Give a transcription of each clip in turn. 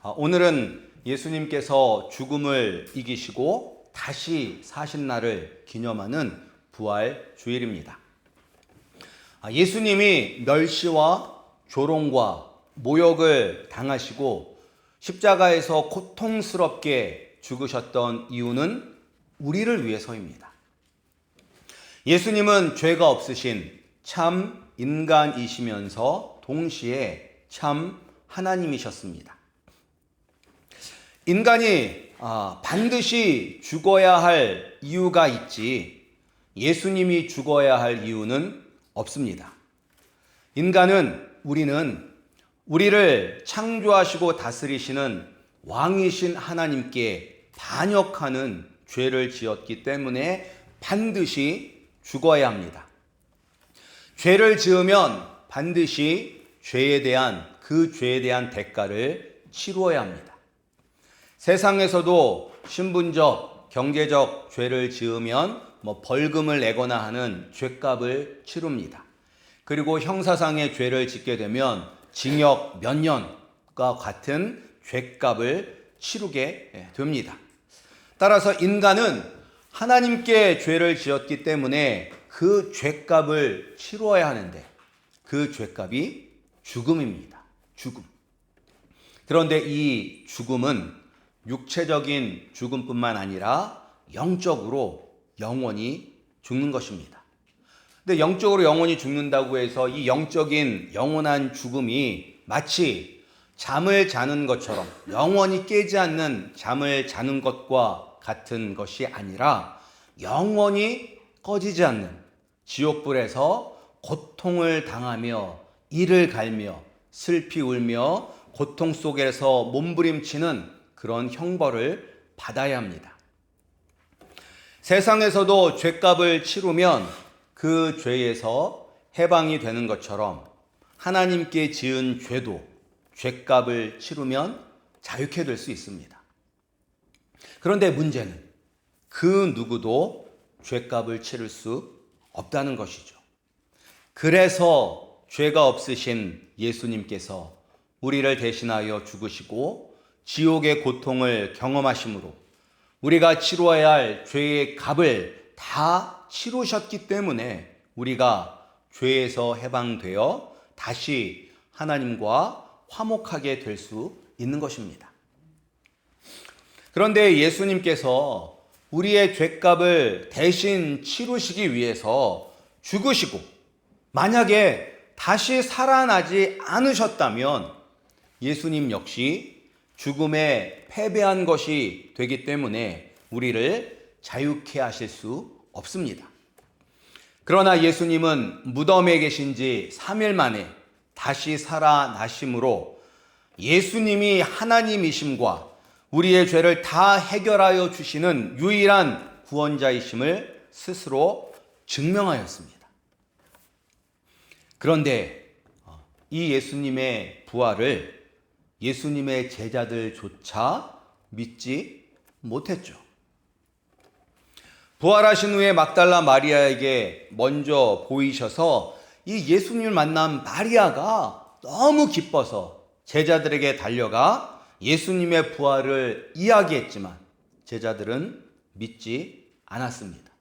오늘은 예수님께서 죽음을 이기시고 다시 사신 날을 기념하는 부활 주일입니다. 예수님이 멸시와 조롱과 모욕을 당하시고 십자가에서 고통스럽게 죽으셨던 이유는 우리를 위해서입니다. 예수님은 죄가 없으신 참 인간이시면서 동시에 참 하나님이셨습니다. 인간이 반드시 죽어야 할 이유가 있지 예수님이 죽어야 할 이유는 없습니다. 우리를 창조하시고 다스리시는 왕이신 하나님께 반역하는 죄를 지었기 때문에 반드시 죽어야 합니다. 죄를 지으면 반드시 그 죄에 대한 대가를 치루어야 합니다. 세상에서도 신분적, 경제적 죄를 지으면 벌금을 내거나 하는 죄값을 치릅니다. 그리고 형사상의 죄를 짓게 되면 징역 몇 년과 같은 죄값을 치르게 됩니다. 따라서 인간은 하나님께 죄를 지었기 때문에 그 죄값을 치루어야 하는데 그 죄값이 죽음입니다. 죽음. 그런데 이 죽음은 육체적인 죽음뿐만 아니라 영적으로 영원히 죽는 것입니다. 근데 영적으로 영원히 죽는다고 해서 이 영적인 영원한 죽음이 마치 잠을 자는 것처럼 영원히 깨지 않는 잠을 자는 것과 같은 것이 아니라 영원히 꺼지지 않는 지옥불에서 고통을 당하며 이를 갈며 슬피 울며 고통 속에서 몸부림치는 그런 형벌을 받아야 합니다. 세상에서도 죄값을 치르면 그 죄에서 해방이 되는 것처럼 하나님께 지은 죄도 죄값을 치르면 자유케 될 수 있습니다. 그런데 문제는 그 누구도 죄값을 치를 수 없다는 것이죠. 그래서 죄가 없으신 예수님께서 우리를 대신하여 죽으시고 지옥의 고통을 경험하심으로 우리가 치루어야 할 죄의 값을 다 치루셨기 때문에 우리가 죄에서 해방되어 다시 하나님과 화목하게 될 수 있는 것입니다. 그런데 예수님께서 우리의 죄값을 대신 치루시기 위해서 죽으시고 만약에 다시 살아나지 않으셨다면 예수님 역시 죽음에 패배한 것이 되기 때문에 우리를 자유케 하실 수 없습니다. 그러나 예수님은 무덤에 계신 지 3일 만에 다시 살아나심으로 예수님이 하나님이심과 우리의 죄를 다 해결하여 주시는 유일한 구원자이심을 스스로 증명하였습니다. 그런데 이 예수님의 부활을 예수님의 제자들조차 믿지 못했죠. 부활하신 후에 막달라 마리아에게 먼저 보이셔서 이 예수님을 만난 마리아가 너무 기뻐서 제자들에게 달려가 예수님의 부활을 이야기했지만 제자들은 믿지 않았습니다.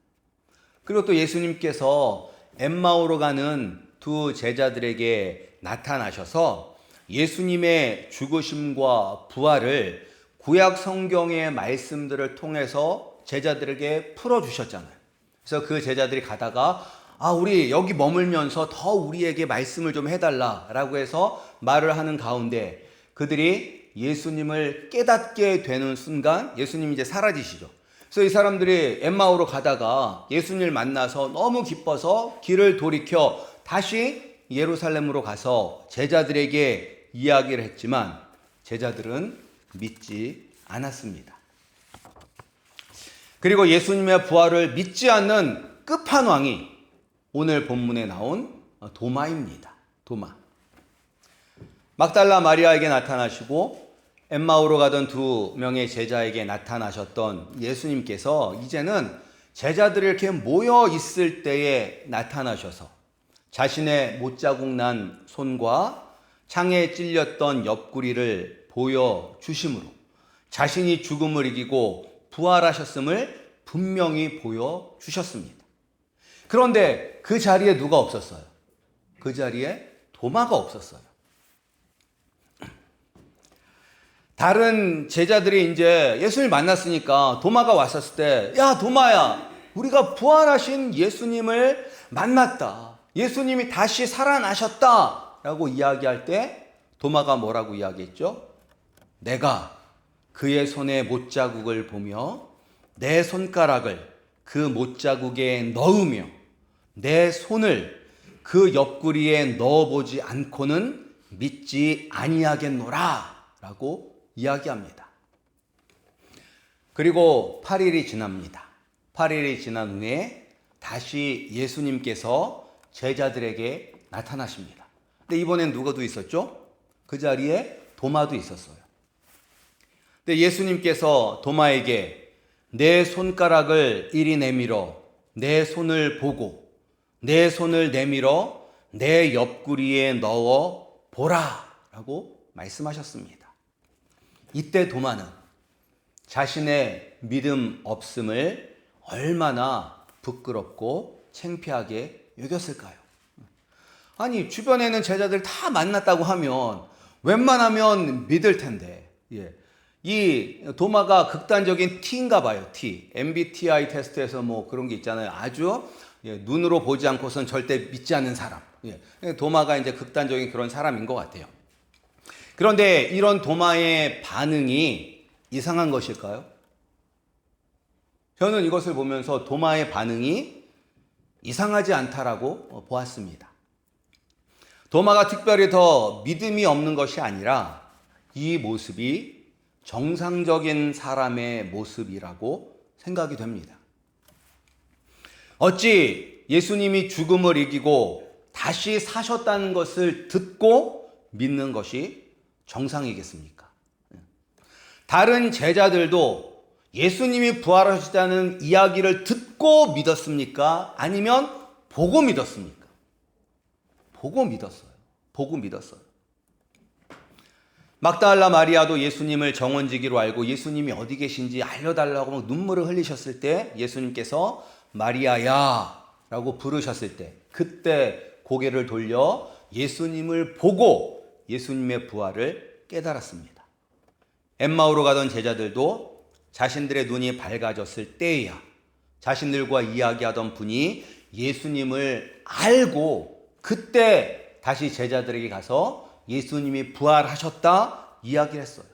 그리고 또 예수님께서 엠마오로 가는 두 제자들에게 나타나셔서 예수님의 죽으심과 부활을 구약 성경의 말씀들을 통해서 제자들에게 풀어주셨잖아요. 그래서 그 제자들이 가다가 우리 여기 머물면서 더 우리에게 말씀을 좀 해달라라고 해서 말을 하는 가운데 그들이 예수님을 깨닫게 되는 순간 예수님이 이제 사라지시죠. 그래서 이 사람들이 엠마오로 가다가 예수님을 만나서 너무 기뻐서 길을 돌이켜 다시 예루살렘으로 가서 제자들에게 이야기를 했지만 제자들은 믿지 않았습니다. 그리고 예수님의 부활을 믿지 않는 끝판왕이 오늘 본문에 나온 도마입니다. 도마. 막달라 마리아에게 나타나시고 엠마오로 가던 두 명의 제자에게 나타나셨던 예수님께서 이제는 제자들이 이렇게 모여 있을 때에 나타나셔서 자신의 못자국 난 손과 창에 찔렸던 옆구리를 보여주심으로 자신이 죽음을 이기고 부활하셨음을 분명히 보여주셨습니다. 그런데 그 자리에 누가 없었어요? 그 자리에 도마가 없었어요. 다른 제자들이 이제 예수님을 만났으니까 도마가 왔었을 때, 야, 도마야, 우리가 부활하신 예수님을 만났다. 예수님이 다시 살아나셨다. 라고 이야기할 때 도마가 뭐라고 이야기했죠? 내가 그의 손에 못자국을 보며 내 손가락을 그 못자국에 넣으며 내 손을 그 옆구리에 넣어보지 않고는 믿지 아니하겠노라 라고 이야기합니다. 그리고 8일이 지납니다. 8일이 지난 후에 다시 예수님께서 제자들에게 나타나십니다. 근데 이번엔 누구도 있었죠? 그 자리에 도마도 있었어요. 근데 예수님께서 도마에게 내 손가락을 이리 내밀어 내 손을 보고 내 손을 내밀어 내 옆구리에 넣어 보라 라고 말씀하셨습니다. 이때 도마는 자신의 믿음 없음을 얼마나 부끄럽고 창피하게 여겼을까요? 아니, 주변에는 제자들 다 만났다고 하면 웬만하면 믿을 텐데, 이 도마가 극단적인 T인가 봐요. T. MBTI 테스트에서 뭐 그런 게 있잖아요. 아주 눈으로 보지 않고선 절대 믿지 않는 사람. 도마가 이제 극단적인 그런 사람인 것 같아요. 그런데 이런 도마의 반응이 이상한 것일까요? 저는 이것을 보면서 도마의 반응이 이상하지 않다라고 보았습니다. 도마가 특별히 더 믿음이 없는 것이 아니라 이 모습이 정상적인 사람의 모습이라고 생각이 됩니다. 어찌 예수님이 죽음을 이기고 다시 사셨다는 것을 듣고 믿는 것이 정상이겠습니까? 다른 제자들도 예수님이 부활하셨다는 이야기를 듣고 믿었습니까? 아니면 보고 믿었습니까? 보고 믿었어요. 보고 믿었어요. 막달라 마리아도 예수님을 정원지기로 알고 예수님이 어디 계신지 알려달라고 막 눈물을 흘리셨을 때 예수님께서 마리아야 라고 부르셨을 때 그때 고개를 돌려 예수님을 보고 예수님의 부활을 깨달았습니다. 엠마오로 가던 제자들도 자신들의 눈이 밝아졌을 때에야 자신들과 이야기하던 분이 예수님을 알고 그때 다시 제자들에게 가서 예수님이 부활하셨다 이야기를 했어요.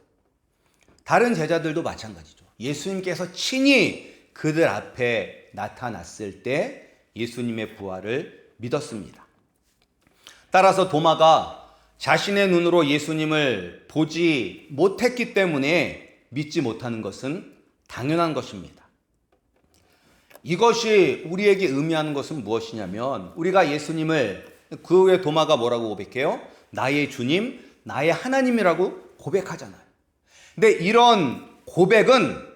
다른 제자들도 마찬가지죠. 예수님께서 친히 그들 앞에 나타났을 때 예수님의 부활을 믿었습니다. 따라서 도마가 자신의 눈으로 예수님을 보지 못했기 때문에 믿지 못하는 것은 당연한 것입니다. 이것이 우리에게 의미하는 것은 무엇이냐면 우리가 예수님을 그 후에 도마가 뭐라고 고백해요? 나의 주님, 나의 하나님이라고 고백하잖아요. 근데 이런 고백은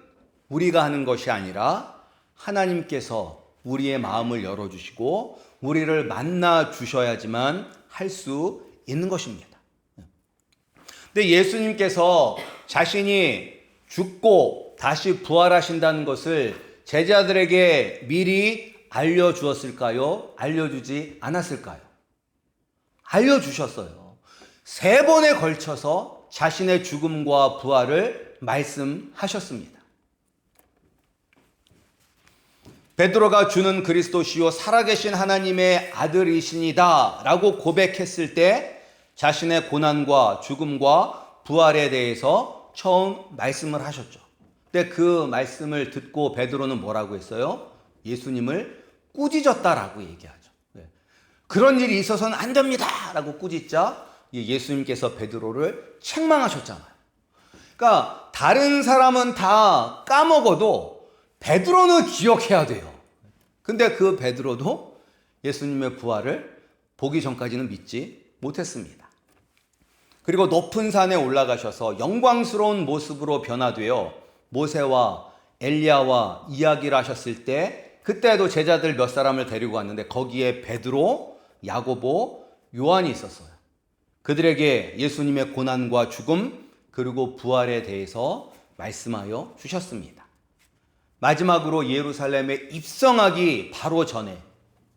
우리가 하는 것이 아니라 하나님께서 우리의 마음을 열어주시고 우리를 만나 주셔야지만 할 수 있는 것입니다. 근데 예수님께서 자신이 죽고 다시 부활하신다는 것을 제자들에게 미리 알려주었을까요? 알려주지 않았을까요? 알려주셨어요. 3번에 걸쳐서 자신의 죽음과 부활을 말씀하셨습니다. 베드로가 주는 그리스도시요 살아계신 하나님의 아들이시니다 라고 고백했을 때 자신의 고난과 죽음과 부활에 대해서 처음 말씀을 하셨죠. 근데 그 말씀을 듣고 베드로는 뭐라고 했어요? 예수님을 꾸짖었다라고 얘기하죠. 그런 일이 있어서는 안 됩니다 라고 꾸짖자 예수님께서 베드로를 책망하셨잖아요. 그러니까 다른 사람은 다 까먹어도 베드로는 기억해야 돼요. 근데 그 베드로도 예수님의 부활을 보기 전까지는 믿지 못했습니다. 그리고 높은 산에 올라가셔서 영광스러운 모습으로 변화되어 모세와 엘리야와 이야기를 하셨을 때 그때도 제자들 몇 사람을 데리고 왔는데 거기에 베드로, 야고보, 요한이 있었어요. 그들에게 예수님의 고난과 죽음, 그리고 부활에 대해서 말씀하여 주셨습니다. 마지막으로 예루살렘에 입성하기 바로 전에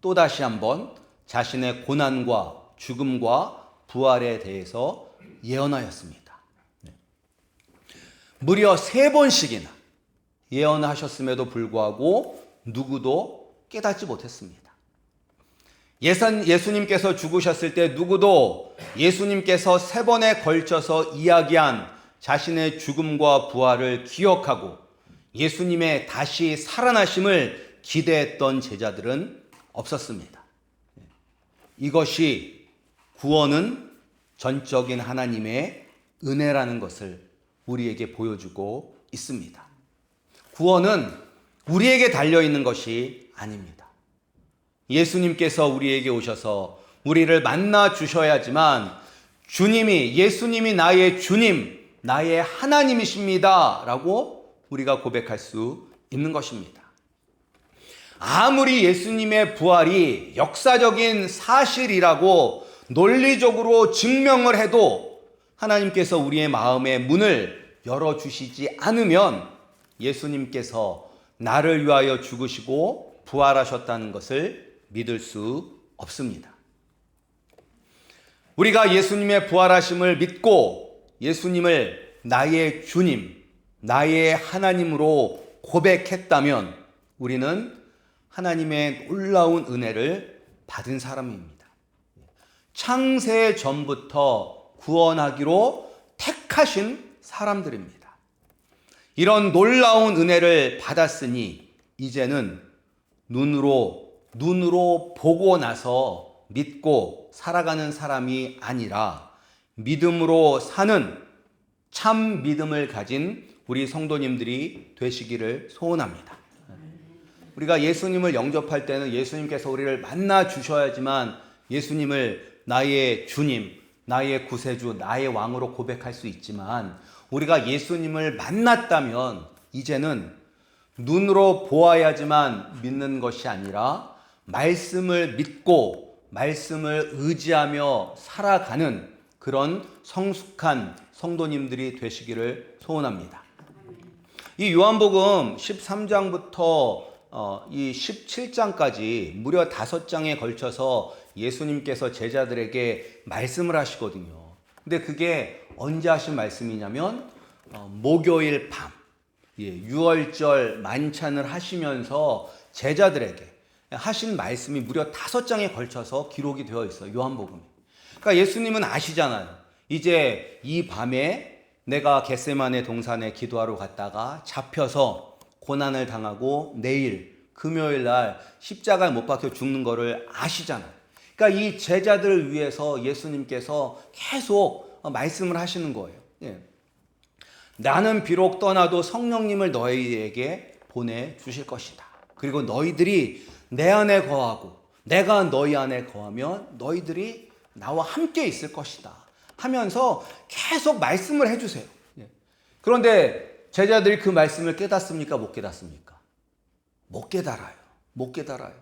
또다시 한번 자신의 고난과 죽음과 부활에 대해서 예언하였습니다. 무려 3번씩이나 예언하셨음에도 불구하고 누구도 깨닫지 못했습니다. 예수님께서 죽으셨을 때 누구도 예수님께서 3번에 걸쳐서 이야기한 자신의 죽음과 부활을 기억하고 예수님의 다시 살아나심을 기대했던 제자들은 없었습니다. 이것이 구원은 전적인 하나님의 은혜라는 것을 우리에게 보여주고 있습니다. 구원은 우리에게 달려있는 것이 아닙니다. 예수님께서 우리에게 오셔서 우리를 만나 주셔야지만 예수님이 나의 주님, 나의 하나님이십니다 라고 우리가 고백할 수 있는 것입니다. 아무리 예수님의 부활이 역사적인 사실이라고 논리적으로 증명을 해도 하나님께서 우리의 마음의 문을 열어주시지 않으면 예수님께서 나를 위하여 죽으시고 부활하셨다는 것을 믿을 수 없습니다. 우리가 예수님의 부활하심을 믿고 예수님을 나의 주님, 나의 하나님으로 고백했다면 우리는 하나님의 놀라운 은혜를 받은 사람입니다. 창세 전부터 구원하기로 택하신 사람들입니다. 이런 놀라운 은혜를 받았으니 이제는 눈으로 보고 나서 믿고 살아가는 사람이 아니라 믿음으로 사는 참 믿음을 가진 우리 성도님들이 되시기를 소원합니다. 우리가 예수님을 영접할 때는 예수님께서 우리를 만나 주셔야지만 예수님을 나의 주님, 나의 구세주, 나의 왕으로 고백할 수 있지만 우리가 예수님을 만났다면 이제는 눈으로 보아야지만 믿는 것이 아니라 말씀을 믿고 말씀을 의지하며 살아가는 그런 성숙한 성도님들이 되시기를 소원합니다. 이 요한복음 13장부터 이 17장까지 무려 5장에 걸쳐서 예수님께서 제자들에게 말씀을 하시거든요. 근데 그게 언제 하신 말씀이냐면 목요일 밤, 유월절 만찬을 하시면서 제자들에게 하신 말씀이 무려 5장에 걸쳐서 기록이 되어 있어요. 요한복음에. 그러니까 예수님은 아시잖아요. 이제 이 밤에 내가 겟세마네 동산에 기도하러 갔다가 잡혀서 고난을 당하고 내일 금요일 날 십자가에 못 박혀 죽는 거를 아시잖아요. 그러니까 이 제자들을 위해서 예수님께서 계속 말씀을 하시는 거예요. 나는 비록 떠나도 성령님을 너희에게 보내주실 것이다. 그리고 너희들이 내 안에 거하고 내가 너희 안에 거하면 너희들이 나와 함께 있을 것이다 하면서 계속 말씀을 해주세요. 그런데 제자들이 그 말씀을 깨닫습니까? 못 깨닫습니까? 못 깨달아요.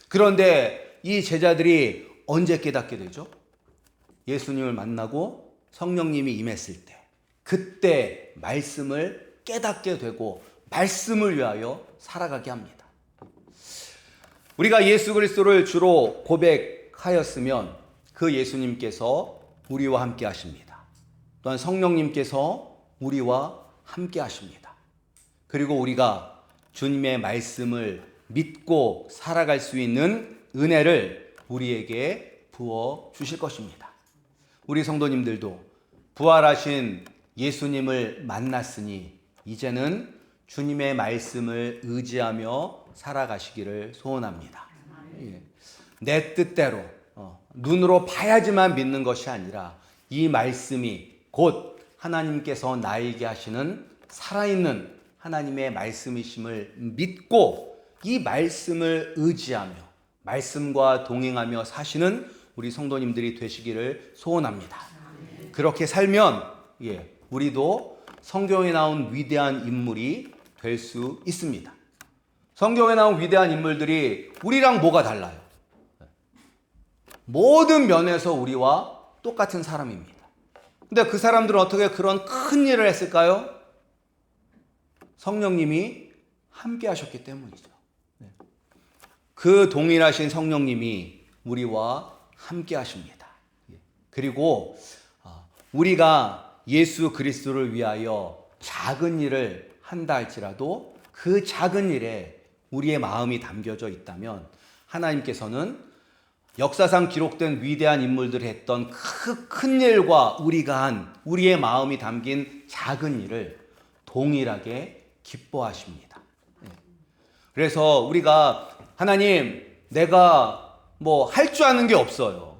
그런데 이 제자들이 언제 깨닫게 되죠? 예수님을 만나고 성령님이 임했을 때, 그때 말씀을 깨닫게 되고 말씀을 위하여 살아가게 합니다. 우리가 예수 그리스도를 주로 고백하였으면 그 예수님께서 우리와 함께 하십니다. 또한 성령님께서 우리와 함께 하십니다. 그리고 우리가 주님의 말씀을 믿고 살아갈 수 있는 은혜를 우리에게 부어 주실 것입니다. 우리 성도님들도 부활하신 예수님을 만났으니 이제는 주님의 말씀을 의지하며 살아가시기를 소원합니다. 내 뜻대로 눈으로 봐야지만 믿는 것이 아니라 이 말씀이 곧 하나님께서 나에게 하시는 살아있는 하나님의 말씀이심을 믿고 이 말씀을 의지하며 말씀과 동행하며 사시는 우리 성도님들이 되시기를 소원합니다. 그렇게 살면 우리도 성경에 나온 위대한 인물이 될 수 있습니다. 성경에 나온 위대한 인물들이 우리랑 뭐가 달라요? 모든 면에서 우리와 똑같은 사람입니다. 근데 그 사람들은 어떻게 그런 큰 일을 했을까요? 성령님이 함께 하셨기 때문이죠. 그 동일하신 성령님이 우리와 함께 하십니다. 그리고 우리가 예수 그리스도를 위하여 작은 일을 한다 할지라도 그 작은 일에 우리의 마음이 담겨져 있다면 하나님께서는 역사상 기록된 위대한 인물들이 했던 그 큰 일과 우리가 한 우리의 마음이 담긴 작은 일을 동일하게 기뻐하십니다. 그래서 우리가 하나님, 내가 뭐 할 줄 아는 게 없어요.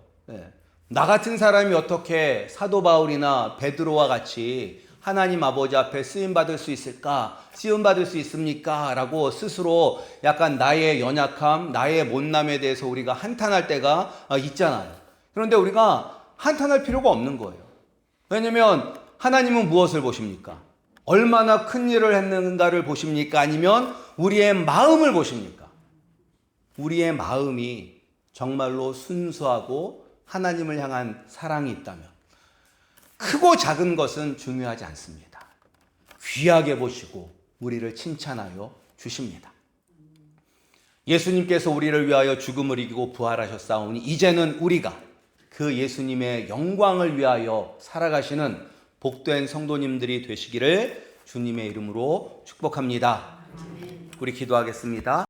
나 같은 사람이 어떻게 사도 바울이나 베드로와 같이 하나님 아버지 앞에 쓰임받을 수 있을까? 쓰임받을 수 있습니까? 라고 스스로 약간 나의 연약함, 나의 못남에 대해서 우리가 한탄할 때가 있잖아요. 그런데 우리가 한탄할 필요가 없는 거예요. 왜냐면 하나님은 무엇을 보십니까? 얼마나 큰 일을 했는가를 보십니까? 아니면 우리의 마음을 보십니까? 우리의 마음이 정말로 순수하고 하나님을 향한 사랑이 있다면 크고 작은 것은 중요하지 않습니다. 귀하게 보시고 우리를 칭찬하여 주십니다. 예수님께서 우리를 위하여 죽음을 이기고 부활하셨사오니 이제는 우리가 그 예수님의 영광을 위하여 살아가시는 복된 성도님들이 되시기를 주님의 이름으로 축복합니다. 우리 기도하겠습니다.